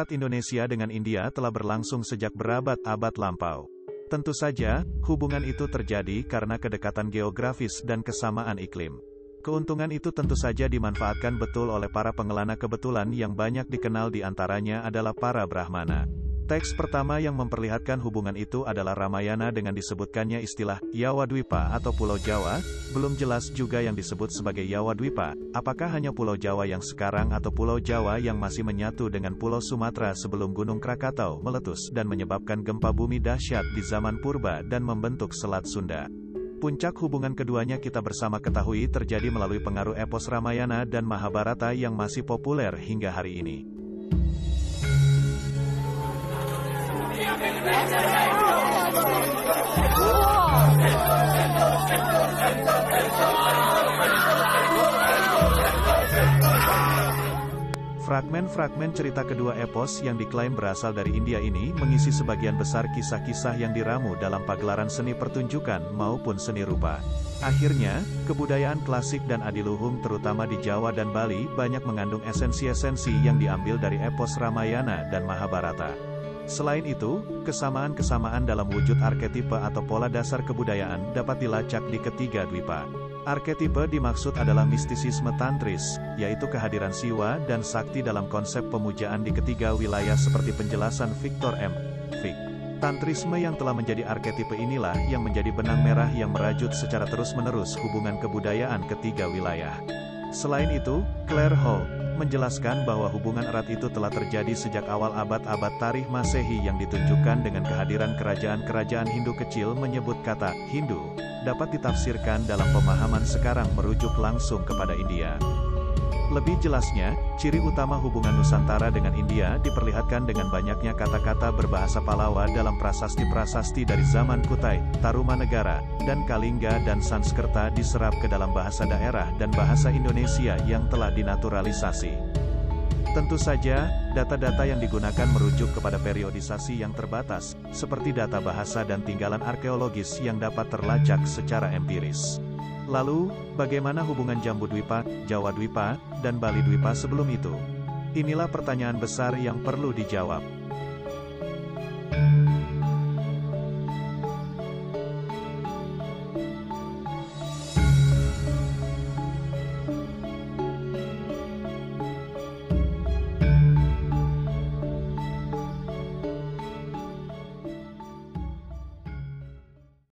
dekat Indonesia dengan India telah berlangsung sejak berabad-abad lampau. Tentu saja, hubungan itu terjadi karena kedekatan geografis dan kesamaan iklim. Keuntungan itu tentu saja dimanfaatkan betul oleh para pengelana kebetulan yang banyak dikenal di antaranya adalah para Brahmana. Teks pertama yang memperlihatkan hubungan itu adalah Ramayana dengan disebutkannya istilah Yawadwipa atau Pulau Jawa. Belum jelas juga yang disebut sebagai Yawadwipa, apakah hanya Pulau Jawa yang sekarang atau Pulau Jawa yang masih menyatu dengan Pulau Sumatera sebelum Gunung Krakatau meletus dan menyebabkan gempa bumi dahsyat di zaman purba dan membentuk Selat Sunda. Puncak hubungan keduanya kita bersama ketahui terjadi melalui pengaruh epos Ramayana dan Mahabharata yang masih populer hingga hari ini. Fragmen-fragmen cerita kedua epos yang diklaim berasal dari India ini mengisi sebagian besar kisah-kisah yang diramu dalam pagelaran seni pertunjukan maupun seni rupa. Akhirnya, kebudayaan klasik dan adiluhung terutama di Jawa dan Bali banyak mengandung esensi-esensi yang diambil dari epos Ramayana dan Mahabharata. Selain itu, kesamaan-kesamaan dalam wujud arketipe atau pola dasar kebudayaan dapat dilacak di ketiga dwipa. Arketipe dimaksud adalah mistisisme tantris, yaitu kehadiran Siwa dan Sakti dalam konsep pemujaan di ketiga wilayah seperti penjelasan Victor M. Fick. Tantrisme yang telah menjadi arketipe inilah yang menjadi benang merah yang merajut secara terus-menerus hubungan kebudayaan ketiga wilayah. Selain itu, Claire Hall menjelaskan bahwa hubungan erat itu telah terjadi sejak awal abad-abad Tarikh Masehi yang ditunjukkan dengan kehadiran kerajaan-kerajaan Hindu kecil menyebut kata Hindu, dapat ditafsirkan dalam pemahaman sekarang merujuk langsung kepada India. Lebih jelasnya, ciri utama hubungan Nusantara dengan India diperlihatkan dengan banyaknya kata-kata berbahasa Palawa dalam prasasti-prasasti dari zaman Kutai, Tarumanegara, dan Kalingga dan Sanskerta diserap ke dalam bahasa daerah dan bahasa Indonesia yang telah dinaturalisasi. Tentu saja, data-data yang digunakan merujuk kepada periodisasi yang terbatas, seperti data bahasa dan tinggalan arkeologis yang dapat terlacak secara empiris. Lalu, bagaimana hubungan Jambudwipa, Jawadwipa, dan Balidwipa sebelum itu? Inilah pertanyaan besar yang perlu dijawab.